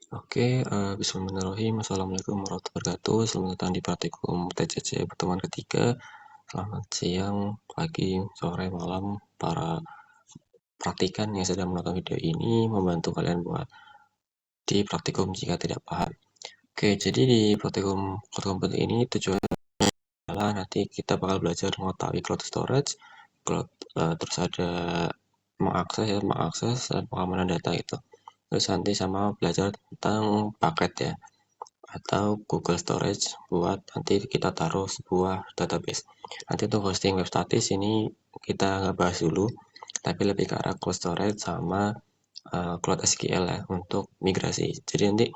Oke, bismillahirrahmanirrahim. Assalamualaikum warahmatullahi wabarakatuh. Selamat datang di praktikum TCC pertemuan ketiga. Selamat siang, pagi, sore, malam, para praktikan yang sedang menonton video ini membantu kalian buat di praktikum jika tidak paham. Oke, jadi di praktikum penting ini tujuannya adalah nanti kita bakal belajar mengetahui cloud storage, terus ada mengakses dan pengamanan data itu. Terus nanti sama belajar tentang paket ya, atau Google Storage buat nanti kita taruh sebuah database. Nanti untuk hosting web statis ini kita nggak bahas dulu, tapi lebih ke arah cloud storage sama cloud SQL ya untuk migrasi. Jadi nanti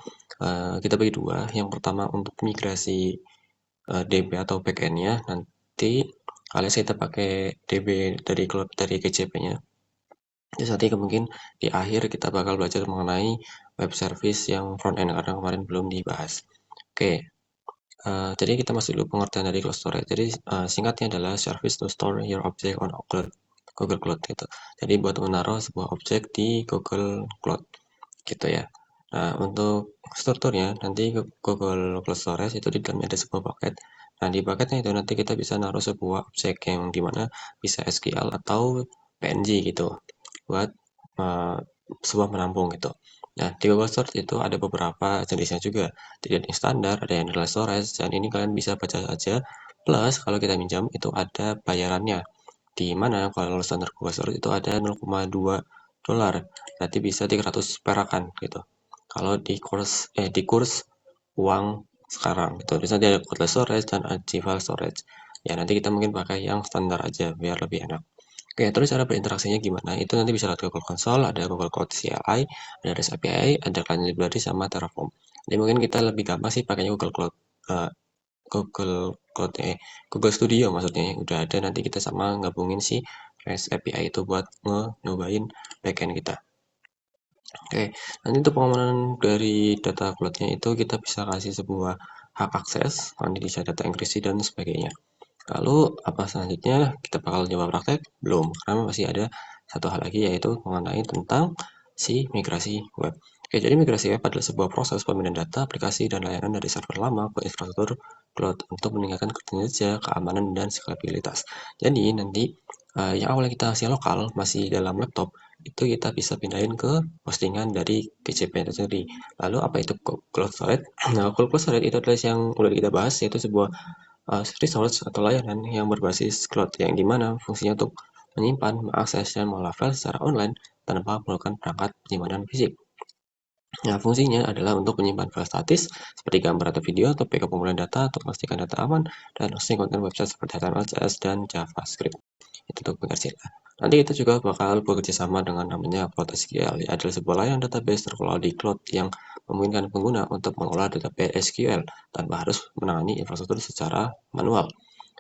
kita bagi dua. Yang pertama untuk migrasi DB atau backend-nya, nanti alias kita pakai DB dari cloud dari GCP-nya. Terus nanti mungkin di akhir kita bakal belajar mengenai web service yang front end karena kemarin belum dibahas. Oke, jadi kita masuk dulu pengertian dari cloud storage. Jadi singkatnya adalah service to store your object on Google Cloud gitu. Jadi buat menaruh sebuah objek di Google Cloud gitu ya. Nah, untuk strukturnya nanti Google Cloud Storage itu di dalamnya ada sebuah paket. Nah, di paketnya itu nanti kita bisa naruh sebuah objek yang dimana bisa SQL atau PNG gitu buat uh, sebuah menampung gitu. Nah, di Google Storage itu ada beberapa jenisnya juga. Tidak yang standar, ada yang adalah storage, dan ini kalian bisa baca saja. Plus, kalau kita minjam, itu ada bayarannya. Di mana kalau standar Google Storage itu ada 0,2 dolar, berarti bisa 300 perakan gitu. Kalau di kurs uang sekarang gitu. Terus nanti ada Google Storage dan Archival Storage. Ya, nanti kita mungkin pakai yang standar aja biar lebih enak. Oke, terus cara berinteraksinya gimana? Itu nanti bisa lewat Google Console, ada Google Cloud CLI, ada REST API, ada Client Library, sama Terraform. Jadi mungkin kita lebih gampang sih pakainya eh, Google Cloud, Google Studio maksudnya. Udah ada, nanti kita sama gabungin si REST API itu buat nyobain backend kita. Oke, nanti untuk pengamanan dari data cloud-nya itu kita bisa kasih sebuah hak akses, nanti bisa data enkripsi dan sebagainya. Lalu apa selanjutnya? Kita bakal coba praktek? Belum, karena masih ada satu hal lagi yaitu mengenai tentang si migrasi web. Oke, jadi migrasi web adalah sebuah proses pemindahan data, aplikasi, dan layanan dari server lama ke infrastruktur cloud untuk meningkatkan kinerja, keamanan, dan skalabilitas. Jadi nanti yang awalnya kita hasil lokal masih dalam laptop itu kita bisa pindahin ke postingan dari GCP itu sendiri. Lalu apa itu cloud storage? Nah, cloud storage itu adalah yang udah kita bahas yaitu sebuah resource atau layanan yang berbasis cloud yang dimana fungsinya untuk menyimpan, mengakses, dan mengolah file secara online tanpa menggunakan perangkat penyimpanan fisik. Nah, fungsinya adalah untuk menyimpan file statis seperti gambar atau video atau backup pengumpulan data untuk memastikan data aman dan hosting konten website seperti HTML, CSS, dan JavaScript. Itu untuk pengertian. Nanti kita juga bakal bekerja sama dengan namanya Cloud SQL. Ya, adalah sebuah layanan database terkelola di cloud yang memungkinkan pengguna untuk mengolah database SQL tanpa harus menangani infrastruktur secara manual.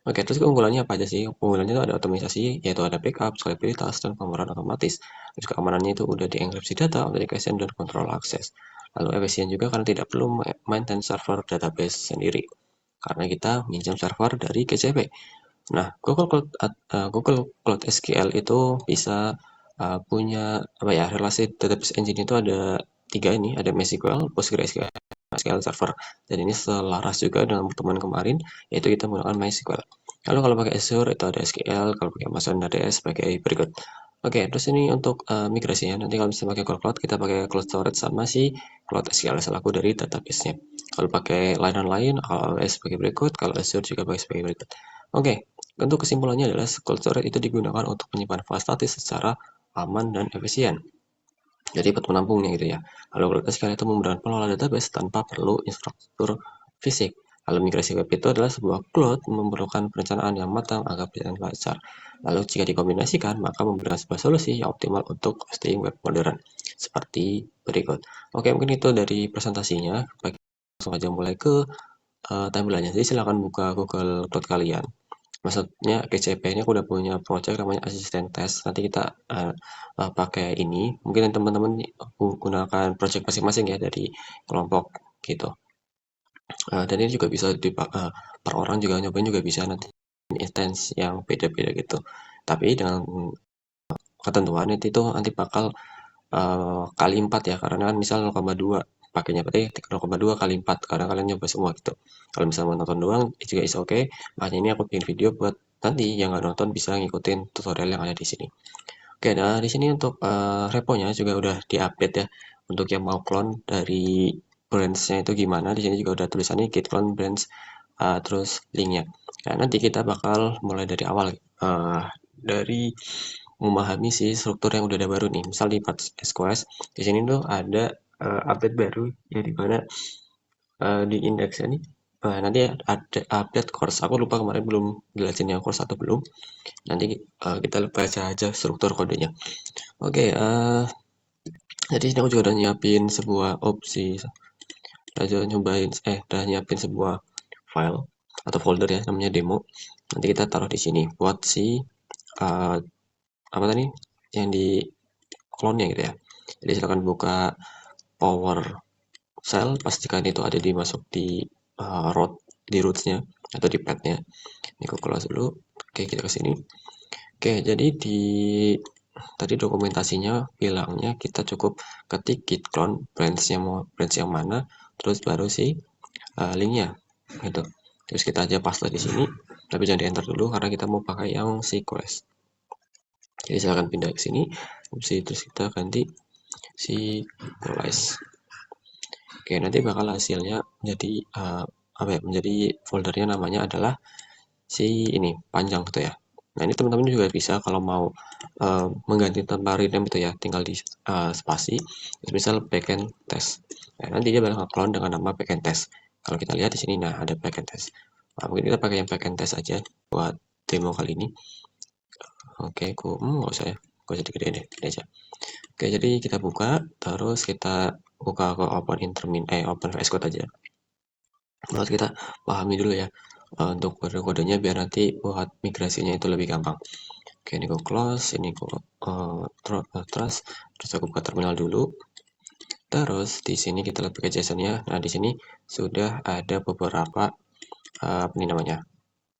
Oke, terus keunggulannya apa aja sih? Keunggulannya itu ada otomatisasi, yaitu ada backup, skalabilitas, dan pemrograman otomatis. Terus keamanannya itu udah dienkripsi data, authentication, dan kontrol akses. Lalu efisien juga karena tidak perlu maintain server database sendiri, karena kita minjam server dari GCP. Nah, Google Cloud SQL itu bisa punya apa ya, relasi database engine itu ada tiga ini, ada MySQL, PostgreSQL, SQL Server. Dan ini selaras juga dengan pertemuan kemarin, yaitu kita menggunakan MySQL. Lalu kalau pakai Azure itu ada SQL, kalau pakai Amazon AWS sebagai berikut. Oke, terus ini untuk migrasinya. Nanti kalau misalnya pakai Cloud, kita pakai Cloud Storage sama si Cloud SQL selaku dari database-nya. Kalau pakai layanan lain, AWS sebagai berikut, kalau Azure juga pakai sebagai berikut. Oke, untuk kesimpulannya adalah Cold Storage itu digunakan untuk menyimpan file statis secara aman dan efisien. Jadi buat menampungnya gitu ya. Lalu Cloud SQL itu memudahkan pengelola database tanpa perlu infrastruktur fisik. Lalu migrasi web itu adalah sebuah cloud memerlukan perencanaan yang matang agar berjalan lancar. Lalu jika dikombinasikan, maka memberikan sebuah solusi yang optimal untuk hosting web modern. Seperti berikut. Oke, mungkin itu dari presentasinya. Baik, langsung aja mulai ke tampilannya. Jadi silakan buka Google Cloud kalian. Maksudnya GCP ini aku udah punya project namanya asisten tes. Nanti kita pakai ini. Mungkin teman-teman gunakan project masing-masing ya dari kelompok gitu. Dan ini juga bisa per orang juga nyobain juga bisa nanti instance yang beda-beda gitu. Tapi dengan ketentuan itu nanti bakal kali 4 ya, karena kan misal 0,2 pakainya berarti 0,2 kali 4 karena kalian nyoba semua gitu. Kalau misalnya mau nonton doang juga is oke. Makanya ini aku bikin video buat nanti yang nggak nonton bisa ngikutin tutorial yang ada di sini. Oke, nah di sini untuk reponya juga udah diupdate ya. Untuk yang mau clone dari branch-nya itu gimana, di sini juga udah tulisannya git clone branch, terus linknya. Nah, nanti kita bakal mulai dari awal, dari memahami si struktur yang udah ada baru nih. Misal di part SQS, di sini tuh ada update baru, ya di mana di indeksnya nih, nanti ada update course. Aku lupa kemarin belum jelasin yang course atau belum. Nanti kita baca aja struktur kodenya. Oke, jadi sini aku juga udah nyiapin sebuah opsi, udah nyobain, udah nyiapin sebuah file atau folder ya, namanya demo. Nanti kita taruh di sini buat si uh, apa tadi yang di clone-nya gitu ya. Jadi silakan buka PowerShell, pastikan itu ada dimasuk di di roots-nya atau di path-nya. Ini aku close dulu. Oke, kita ke sini. Oke, jadi di tadi dokumentasinya bilangnya kita cukup ketik git clone branch yang mana, terus baru si linknya gitu. Terus kita aja paste di sini, tapi jangan di enter dulu karena kita mau pakai yang si quest. Jadi silahkan pindah ke sini, terus kita ganti si quest. Oke, nanti bakal hasilnya jadi apa ya? Menjadi foldernya namanya adalah si ini panjang gitu ya. Nah, ini teman-teman juga bisa kalau mau mengganti tanpa rename itu ya, tinggal di spasi, misal backend test. Nah, nanti dia bakal clone dengan nama backend test. Kalau kita lihat di sini, nah ada backend test. Nah, mungkin kita pakai yang backend test aja buat demo kali ini. Oke, nggak usah ya, nggak usah digedein deh, ini aja. Oke, jadi kita buka, terus kita buka ke open VS Code aja. Terus kita pahami dulu ya untuk kode-kodenya biar nanti buat migrasinya itu lebih gampang. Oke, ini gue close, ini gue trust, terus aku buka terminal dulu. Terus di sini kita lihat pakai JSON-nya. Nah, di sini sudah ada beberapa apa ini namanya?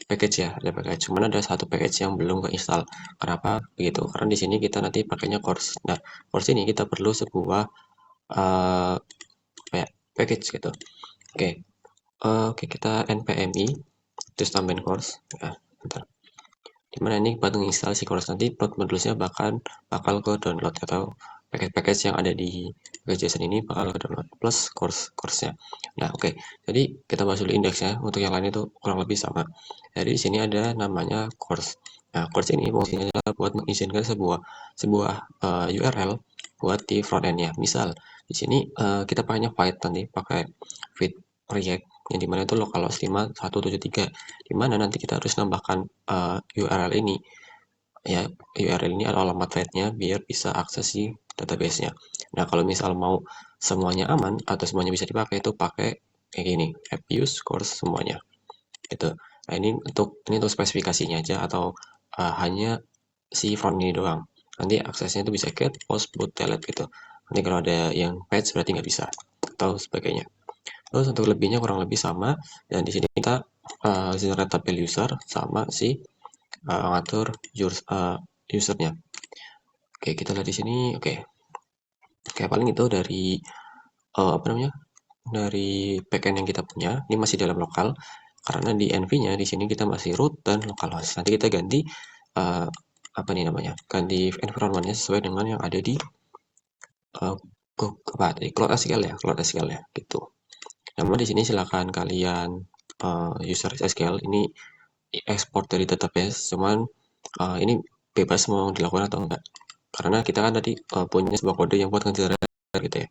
Package ya, ada package. Cuman ada satu package yang belum keinstall. Kenapa begitu? Karena di sini kita nanti pakainya course. Nah, course ini kita perlu sebuah apa ya, package gitu. Oke, oke kita npmi terus tambahin course. Nah, bentar. Dimana ini buat menginstal si course nanti plot modulesnya bakal ke download atau package-package yang ada di JSON ini bakal ke download plus course-nya. Nah, oke. Jadi kita bahas dulu indeksnya. Untuk yang lain itu kurang lebih sama. Jadi di sini ada namanya course. Nah, course ini fungsinya adalah buat mengizinkan sebuah URL buat di front end-nya. Misal di sini kita pakainya Vite nanti pakai Vite React yang dimana itu localhost 5173, dimana nanti kita harus nambahkan URL ini ya, URL ini adalah alamat thread-nya biar bisa akses si database-nya. Nah, kalau misal mau semuanya aman atau semuanya bisa dipakai itu pakai kayak gini, app use course semuanya gitu. Nah, ini untuk spesifikasinya aja atau hanya si front ini doang. Nanti aksesnya itu bisa get, post, boot, delete gitu. Nanti kalau ada yang patch berarti nggak bisa atau sebagainya. Terus untuk lebihnya kurang lebih sama, dan di sini kita generate tabel user sama si ngatur usernya. Oke, kita lihat di sini. Oke, paling itu dari apa namanya? Dari backend yang kita punya. Ini masih dalam lokal karena di env-nya di sini kita masih root dan localhost. Nanti kita ganti apa nih namanya? Ganti environment-nya sesuai dengan yang ada di Cloud SQL ya, gitu. Namun di sini silakan kalian user SQL ini ekspor dari database, cuman ini bebas mau dilakukan atau enggak. Karena kita kan tadi punya sebuah kode yang buat ngejar gitu ya.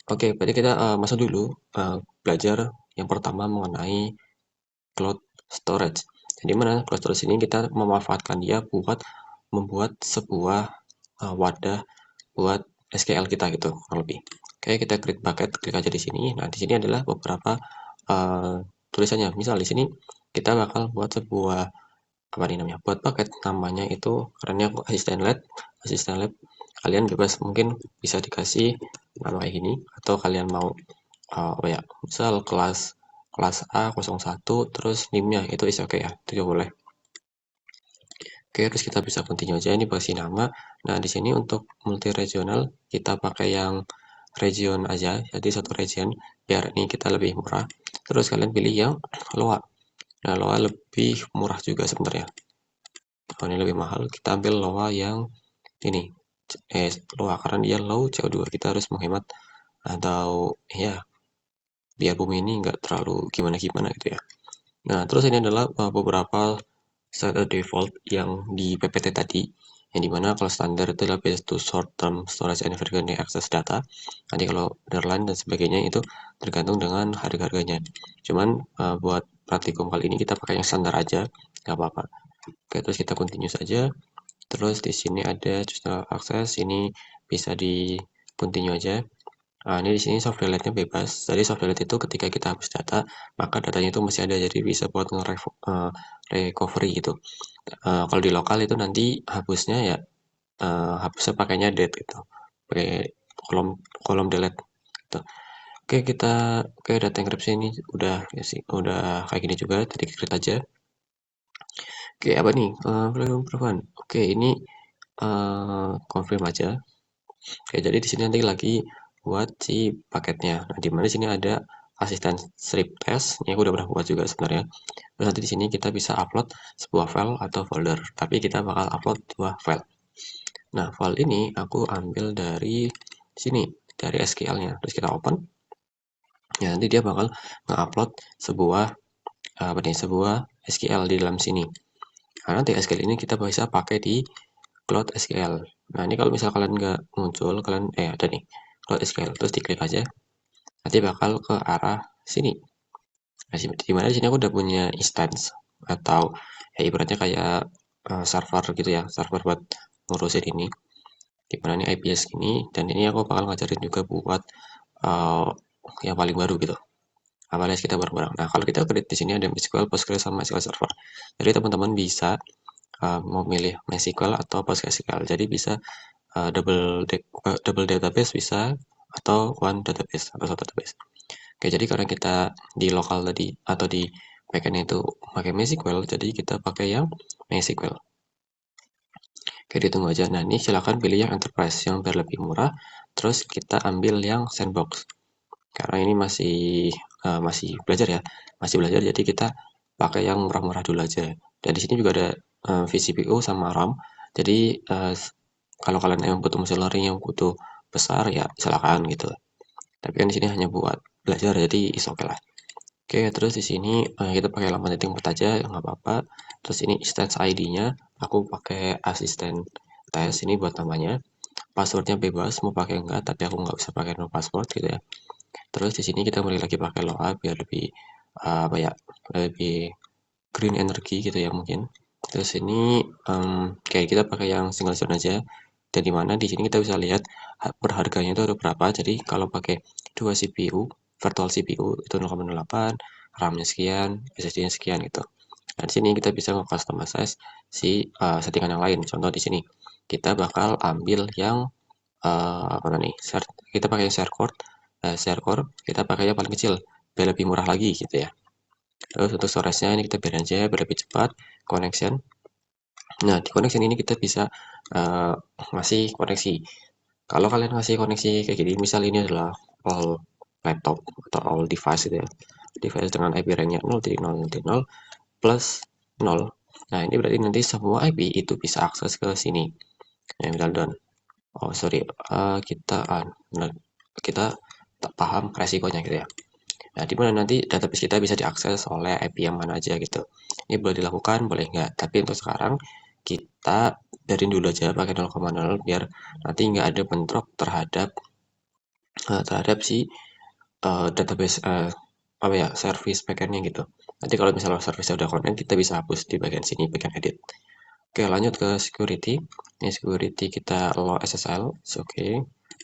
Oke, berarti kita masuk dulu belajar yang pertama mengenai cloud storage. Jadi mana cloud storage ini kita memanfaatkan dia buat membuat sebuah wadah buat SQL kita gitu, kurang lebih. Oke, kita create bucket, klik aja di sini. Nah, di sini adalah beberapa tulisannya. Misal di sini kita bakal buat sebuah apa nih namanya? Buat bucket namanya itu karena aku asisten lab. Kalian bebas mungkin bisa dikasih nama kayak gini atau kalian mau apa ya? Misal kelas A01 terus NIM-nya itu is oke ya. Itu juga boleh. Oke, terus kita bisa continue aja ini kasih nama. Nah, di sini untuk multi regional kita pakai yang region aja, jadi satu region biar ini kita lebih murah. Terus kalian pilih yang Loa. Nah, Loa lebih murah juga sebenarnya. Oh, ini lebih mahal. Kita ambil Loa yang ini. Loa karena dia low CO2. Kita harus menghemat atau ya biar bumi ini nggak terlalu gimana-gimana gitu ya. Nah, terus ini adalah beberapa set default yang di PPT tadi, yang dimana kalau standar itu adalah based to short term storage and frequently access data. Nanti kalau underline dan sebagainya itu tergantung dengan harga-harganya. Cuman buat praktikum kali ini kita pakai yang standar aja, nggak apa-apa. Oke, terus kita continue saja. Terus di sini ada channel access, ini bisa di continue aja. Nah, ini di sini soft delete-nya bebas. Jadi soft delete itu ketika kita hapus data, maka datanya itu masih ada, jadi bisa buat recovery gitu. Kalau di lokal itu nanti hapusnya ya hapusnya pakainya delete gitu, pakai kolom kolom delete gitu. Oke, kita data enkripsi ini udah ya sih, udah kayak gini juga, tadi create aja. Oke, apa nih? Perubahan. Oke, ini confirm aja. Oke, jadi di sini nanti lagi buat si paketnya. Nah, di mana di sini ada asisten strip test. Ini aku udah pernah buat juga sebenarnya. Terus nanti di sini kita bisa upload sebuah file atau folder. Tapi kita bakal upload dua file. Nah, file ini aku ambil dari sini, dari SQL-nya. Terus kita open. Ya, nanti dia bakal nge-upload sebuah sebuah SQL di dalam sini. Nah, nanti SQL ini kita bisa pakai di Cloud SQL. Nah, ini kalau misal kalian nggak muncul, kalian ada nih Cloud SQL, terus diklik aja, nanti bakal ke arah sini. Nah, di mana di sini aku udah punya instance atau ya ibaratnya kayak server gitu ya, server buat ngurusin ini. Di mana ini IPS gini, dan ini aku bakal ngajarin juga buat uh, yang paling baru gitu. Alias kita bareng-bareng. Nah, kalau kita kredit di sini ada MySQL, Postgres, sama MySQL Server. Jadi teman-teman bisa mau milih MySQL atau PostgreSQL. Jadi bisa double database bisa, atau one database atau satu database. Oke, jadi karena kita di lokal tadi atau di backend itu pakai MySQL, jadi kita pakai yang MySQL. Oke, ditunggu aja. Nah, ini silahkan pilih yang enterprise yang biar lebih murah. Terus kita ambil yang sandbox. Karena ini masih belajar ya, masih belajar, jadi kita pakai yang murah-murah dulu aja. Dan di sini juga ada vCPU sama RAM. Jadi kalau kalian yang butuh mesin learning yang butuh besar ya silakan gitu. Tapi kan di sini hanya buat belajar, jadi is oke lah. Oke, terus di sini kita pakai 8.4 aja, nggak apa-apa. Terus ini instance ID-nya, aku pakai asisten tes ini buat namanya. Passwordnya bebas, mau pakai enggak, tapi aku nggak bisa pakai no password gitu ya. Terus di sini kita mulai lagi pakai loa biar lebih apa ya, lebih green energy gitu ya mungkin. Terus ini kayak kita pakai yang single zone aja. Dan di mana di sini kita bisa lihat berharganya itu ada berapa. Jadi kalau pakai 2 CPU, virtual CPU itu 0,08, RAM-nya sekian, SSD-nya sekian gitu. Nah, di sini kita bisa nge-customize si settingan yang lain. Contoh di sini kita bakal ambil yang mana nih? Kita pakai share core, kita pakai yang paling kecil biar lebih murah lagi gitu ya. Terus untuk storage-nya ini kita biarin aja biar lebih cepat. Connection. Nah, di connection ini kita bisa ngasih koneksi. Kalau kalian ngasih koneksi kayak gini, misal ini adalah all laptop atau all device gitu ya. Device dengan IP range-nya 0.0.0 plus 0. Nah, ini berarti nanti semua IP itu bisa akses ke sini. Nah, misal done. Oh, sorry. Kita tak paham resikonya gitu ya. Nah, di mana nanti database kita bisa diakses oleh IP yang mana aja gitu. Ini boleh dilakukan, boleh enggak. Tapi untuk sekarang kita dari dulu aja pakai 0,0 biar nanti nggak ada bentrok terhadap si database apa ya, service backendnya gitu. Nanti kalau misalnya service udah connect, kita bisa hapus di bagian sini, bagian edit. Oke, lanjut ke security. Ini security kita allow SSL, oke.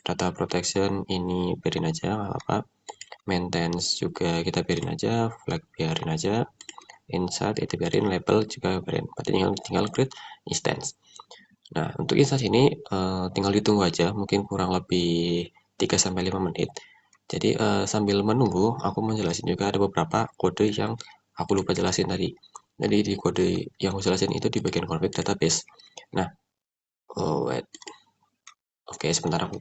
Data protection ini biarin aja, nggak apa-apa. Maintenance juga kita biarin aja, flag biarin aja, insert itu biarin, label juga biarin. Berarti tinggal create instance. Nah, untuk instance ini tinggal ditunggu aja, mungkin kurang lebih 3-5 menit. Jadi sambil menunggu, aku mau jelasin juga ada beberapa kode yang aku lupa jelasin tadi. Jadi di kode yang aku jelasin itu di bagian config database. Nah, wait. Oke, sebentar aku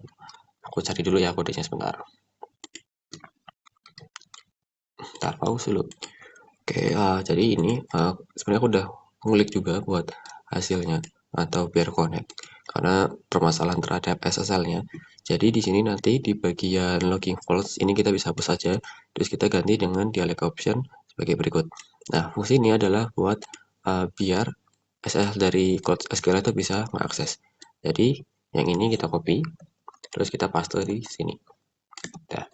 Aku cari dulu ya kodenya sebentar. Ntar pause dulu. Oke, jadi ini sebenarnya aku udah ngulik juga buat hasilnya atau biar connect karena permasalahan terhadap SSL-nya. Jadi di sini nanti di bagian logging false ini kita bisa hapus saja, terus kita ganti dengan dialog option sebagai berikut. Nah, fungsi ini adalah buat biar SSL dari cloud SQL itu bisa mengakses. Jadi yang ini kita copy, terus kita paste di sini. Nah,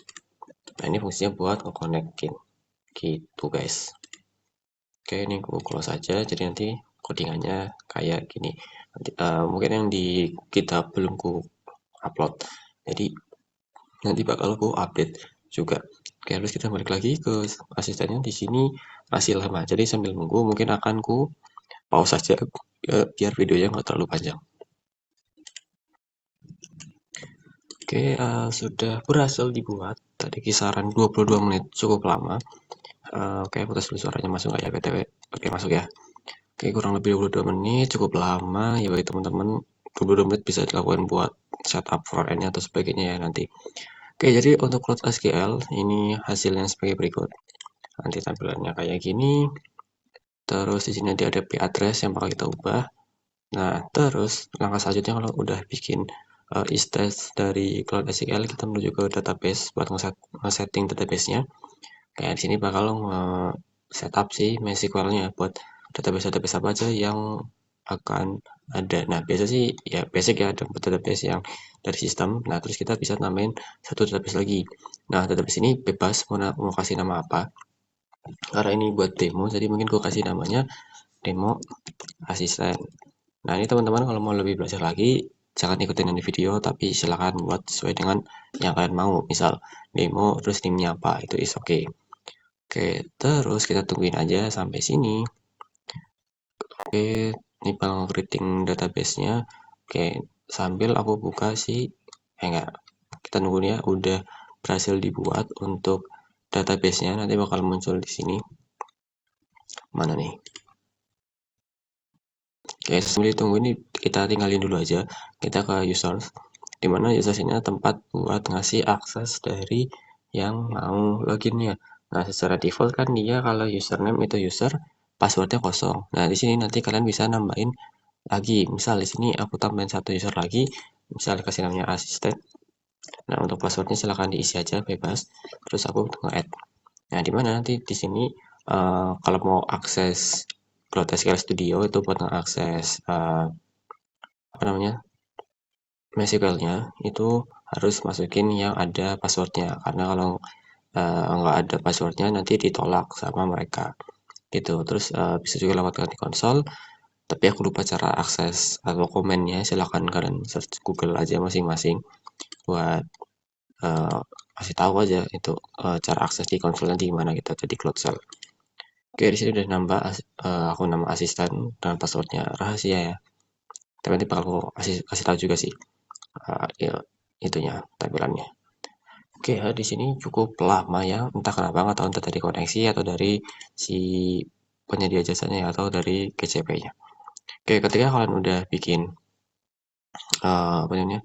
ini fungsinya buat nge-connectin gitu guys. Oke, ini aku close saja. Jadi nanti codingannya kayak gini. Nanti, mungkin yang di kita belum ku upload. Jadi nanti bakal ku update juga. Oke, terus kita balik lagi ke asistennya. Di sini masih lama. Jadi sambil nunggu mungkin akan ku pause saja biar videonya nggak terlalu panjang. Oke, sudah berhasil dibuat. Tadi kisaran 22 menit, cukup lama. Oke, aku tes dulu suaranya masuk nggak ya, BTW? Oke, masuk ya. Oke, kurang lebih 22 menit, cukup lama. Ya bagi teman-teman, 22 menit bisa dilakukan buat setup front-end atau sebagainya ya nanti. Oke, jadi untuk Cloud SQL, ini hasilnya sebagai berikut. Nanti tampilannya kayak gini. Terus di sini nanti ada IP address yang bakal kita ubah. Nah, terus langkah selanjutnya kalau udah bikin instance dari Cloud SQL, kita menuju ke database buat nge-setting database-nya. Kayak di sini bakal setup si MySQL-nya buat database-database apa aja yang akan ada. Nah, biasa sih ya basic ya ada database yang dari sistem. Nah, terus kita bisa namain satu database lagi. Nah, database ini bebas mau kasih nama apa. Karena ini buat demo, jadi mungkin gue kasih namanya demo asisten. Nah, ini teman-teman kalau mau lebih belajar lagi, jangan ikutin ini video, tapi silakan buat sesuai dengan yang kalian mau. Misal demo, terus timnya apa, itu is oke. Oke, terus kita tungguin aja sampai sini. Oke, ini bakal creating database-nya. Oke, sambil aku buka enggak, kita nunggu ya, udah berhasil dibuat untuk database-nya, nanti bakal muncul di sini. Mana nih? Oke, sambil ditunggu ini kita tinggalin dulu aja. Kita ke users, dimana users ini tempat buat ngasih akses dari yang mau loginnya. Nah, secara default kan dia kalau username itu user, passwordnya kosong. Nah, di sini nanti kalian bisa nambahin lagi. Misal di sini aku tambahin satu user lagi, misal kasih namanya asisten. Nah, untuk passwordnya silahkan diisi aja bebas. Terus aku nge-add. Nah, dimana nanti di sini kalau mau akses Cloud SQL Studio itu buat mengakses apa namanya MySQL-nya itu harus masukin yang ada passwordnya karena kalau nggak ada passwordnya nanti ditolak sama mereka gitu. Terus bisa juga lewat di konsol, tapi aku lupa cara akses atau komennya. Silahkan kalian search Google aja masing-masing buat kasih tahu aja itu cara akses di konsolnya di mana gitu. Jadi Cloud Shell. Oke, di sini udah nambah aku nama asisten dan passwordnya rahasia ya. Tapi nanti bakal aku kasih tahu juga sih ya, itunya tampilannya. Oke, di sini cukup lama ya, entah kenapa nggak tahu entah dari koneksi atau dari si penyedia jasanya ya, atau dari GCP-nya. Oke, ketika kalian udah bikin apa namanya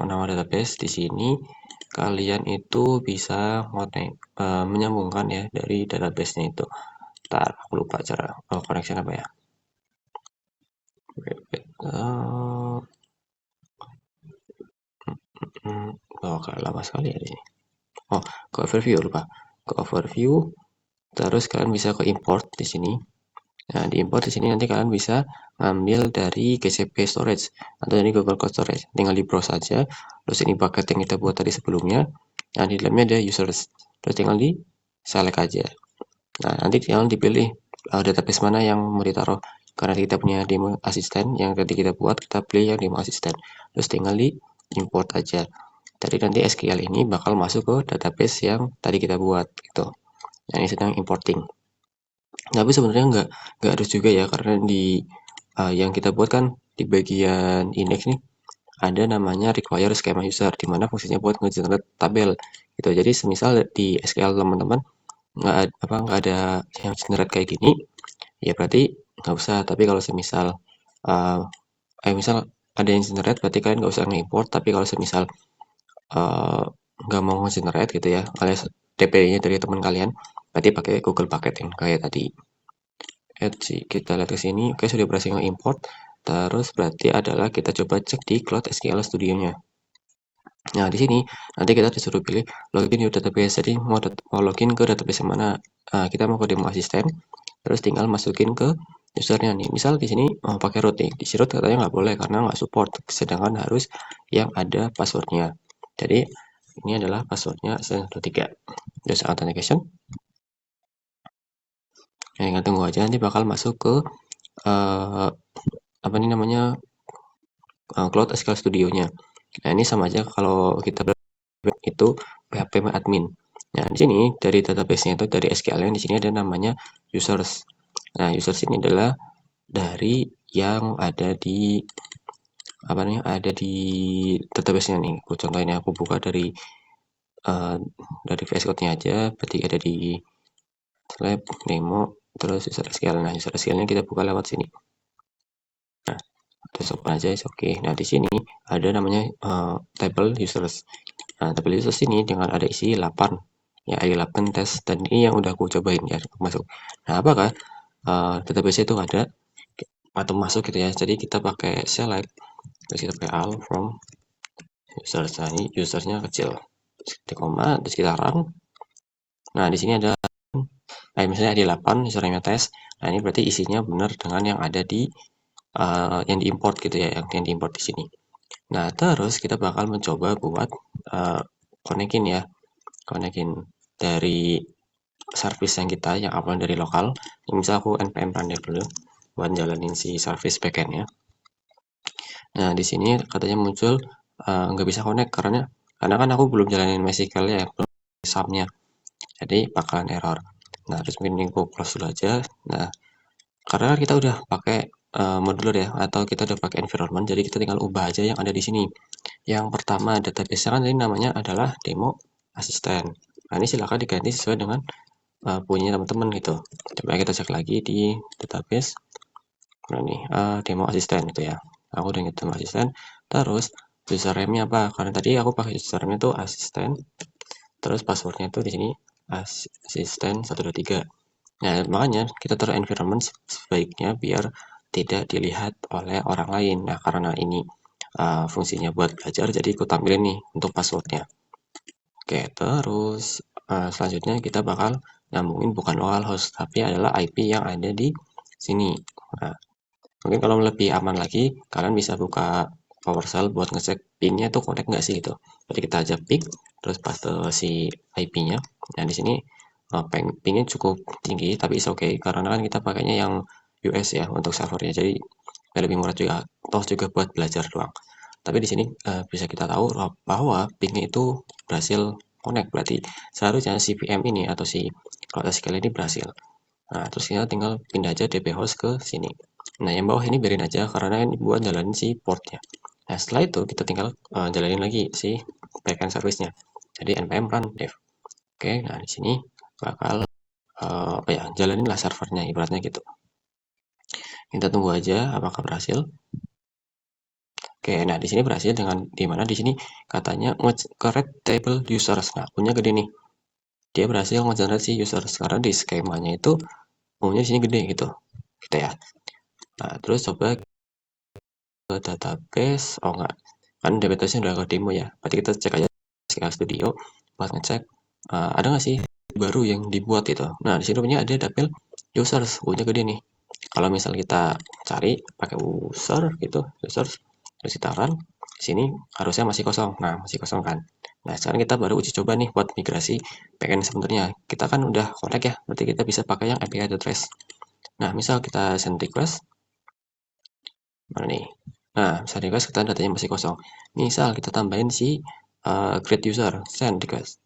nama database di sini, kalian itu bisa menyambungkan ya dari database-nya itu. Ntar aku lupa cara connection apa ya. Kayak lama sekali ya ini. Oh, ke overview lupa. Ke overview, terus kalian bisa ke import di sini. Nah, di import di sini nanti kalian bisa ngambil dari GCP storage atau dari Google Cloud Storage. Tinggal di browse saja. Terus ini bucket yang kita buat tadi sebelumnya. Nah, di dalamnya ada users. Terus tinggal di select aja. Nah, nanti tinggal dipilih database mana yang mau ditaruh. Karena kita punya demo asisten yang tadi kita buat, kita pilih yang demo asisten. Terus tinggal di import aja. Jadi nanti SQL ini bakal masuk ke database yang tadi kita buat gitu. Nah, ini sedang importing. Tapi sebenarnya nggak harus juga ya karena di yang kita buat kan di bagian index nih ada namanya require schema user di mana fungsinya buat nge-generate tabel gitu. Jadi semisal di SQL teman-teman nggak ada yang generate kayak gini, ya berarti nggak usah. Tapi kalau semisal misal ada yang generate berarti kalian nggak usah nge-import, tapi kalau semisal nggak mau nge-generate gitu ya, alias DP-nya dari teman kalian, berarti pakai Google Packet yang kayak tadi. Kita lihat ke sini, oke sudah berhasil nge-import. Terus berarti adalah kita coba cek di Cloud SQL Studio-nya. Nah, di sini nanti kita disuruh pilih login your database. Jadi mau login ke database yang mana? Kita mau ke demo asisten, terus tinggal masukin ke usernya nih. Misal di sini mau pakai root nih. Di root katanya nggak boleh karena nggak support, sedangkan harus yang ada passwordnya. Jadi ini adalah passwordnya SN23. Terus authentication. Ya, tinggal tunggu aja nanti bakal masuk ke apa ini namanya Cloud SQL Studio-nya. Nah, ini sama aja kalau kita itu PHP admin. Nah, di sini dari database-nya itu dari SQL-nya di sini ada namanya users. Nah, users ini adalah dari yang ada di apa nih? Ada di database-nya nih. Aku contohnya aku buka uh, dari VS Code-nya aja, berarti ada di lab demo terus user SQL. Nah, user SQL-nya kita buka lewat sini. Nah, terus open aja, oke. Okay. Nah, di sini ada namanya table users. Nah, table users ini dengan ada isi 8 ya, ada 8 tes dan ini yang udah aku cobain ya masuk. Nah, apakah database itu ada atau masuk gitu ya. Jadi kita pakai select terus kita pakai all from users. Nah, ini usersnya kecil. Terus kita koma, terus kita run. Nah, di sini ada misalnya ada 8 username tes. Nah, ini berarti isinya benar dengan yang ada di yang diimport gitu ya, yang diimport di sini. Nah, terus kita bakal mencoba buat konekin ya, konekin dari service yang kita yang upload dari lokal. Misal aku npm run dulu buat jalanin si service backend-nya. Nah, di sini katanya muncul nggak bisa connect karena kan aku belum jalanin MySQL ya, belum sub-nya. Jadi bakalan error. Nah, terus mungkin aku close dulu aja. Nah, karena kan kita udah pakai modular ya, atau kita udah pakai environment, jadi kita tinggal ubah aja yang ada di sini. Yang pertama, database kan ini namanya adalah demo asisten. Nah, ini silakan diganti sesuai dengan punya teman-teman gitu. Coba kita cek lagi di database. Nah, nih demo asisten gitu ya. Aku udah demo asisten. Terus username-nya apa? Karena tadi aku pakai username itu asisten. Terus passwordnya itu di sini asisten 123. Nah, makanya kita taruh environment sebaiknya biar tidak dilihat oleh orang lain. Nah, karena ini fungsinya buat belajar, jadi aku tampilin nih untuk passwordnya. Oke, terus selanjutnya kita bakal nyambungin bukan localhost, tapi adalah IP yang ada di sini. Nah, mungkin kalau lebih aman lagi, kalian bisa buka PowerShell buat ngecek pin-nya tuh connect nggak sih gitu. Jadi kita aja ping, terus paste si IP-nya. Nah, di sini ping-nya cukup tinggi, tapi is oke karena kan kita pakainya yang US ya untuk servernya. Jadi lebih murah juga, toh juga buat belajar doang. Tapi di sini bisa kita tahu bahwa ping itu berhasil connect, berarti seharusnya si VM ini atau si cloud SQL ini berhasil. Nah, terus kita tinggal pindah aja DB host ke sini. Nah, yang bawah ini biarin aja karena ini buat jalanin si portnya. Nah, setelah itu kita tinggal jalanin lagi si backend service-nya. Jadi npm run dev. Oke, nah di sini bakal apa ya, jalanin lah servernya ibaratnya gitu. Kita tunggu aja apakah berhasil. Oke, nah di sini berhasil dengan di mana di sini katanya nge-create table users. Nah, punya gede nih. Dia berhasil nge-generate si users karena di skemanya itu punya di sini gede gitu. Gitu ya. Nah, terus coba ke database. Oh enggak. Kan database-nya udah ke demo ya. Berarti kita cek aja SQL Studio buat ngecek ada nggak sih baru yang dibuat itu. Nah, di sini punya ada dapil users. Punya gede nih. Kalau misal kita cari pakai user gitu, users terus kita run, di sini harusnya masih kosong. Nah, masih kosong kan. Nah, sekarang kita baru uji coba nih buat migrasi backend sebenarnya. Kita kan udah connect ya, berarti kita bisa pakai yang API address. Nah, misal kita send request, mana nih? Nah, bisa request kita datanya masih kosong. Misal kita tambahin si create user, send request.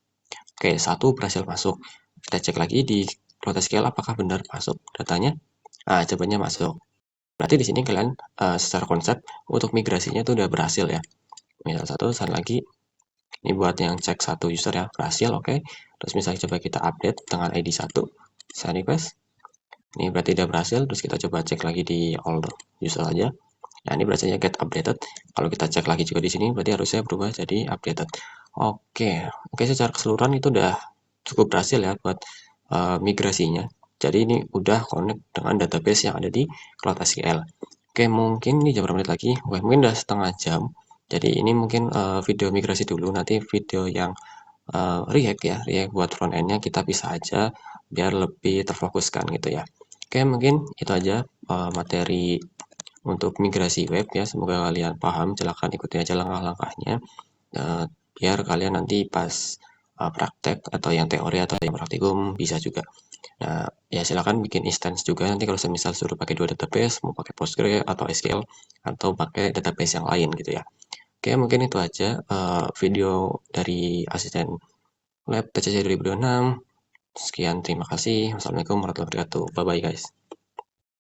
Oke, satu berhasil masuk. Kita cek lagi di scale apakah benar masuk datanya. Nah, jawabannya masuk. Berarti di sini kalian secara konsep untuk migrasinya itu udah berhasil ya. Misal satu, saat lagi ini buat yang cek satu user ya, berhasil, oke. Terus misalnya coba kita update dengan ID 1, send request. Ini berarti udah berhasil, terus kita coba cek lagi di all user aja. Nah, ini berarti get updated. Kalau kita cek lagi juga di sini, berarti harusnya berubah jadi updated. Oke, oke secara keseluruhan itu udah cukup berhasil ya buat migrasinya. Jadi ini udah connect dengan database yang ada di Cloud SQL. Oke, mungkin ini jam berapa menit lagi? Oke, mungkin udah setengah jam. Jadi ini mungkin video migrasi dulu. Nanti video yang React ya, React buat front end-nya kita bisa aja biar lebih terfokuskan gitu ya. Oke, mungkin itu aja materi untuk migrasi web ya. Semoga kalian paham. Silahkan ikuti aja langkah-langkahnya biar kalian nanti pas praktek atau yang teori atau yang praktikum bisa juga. Nah, ya silakan bikin instance juga nanti kalau semisal suruh pakai dua database, mau pakai Postgre atau SQL atau pakai database yang lain gitu ya. Oke, mungkin itu aja video dari asisten lab TCC 2026. Sekian, terima kasih. Wassalamualaikum warahmatullahi wabarakatuh. Bye bye guys.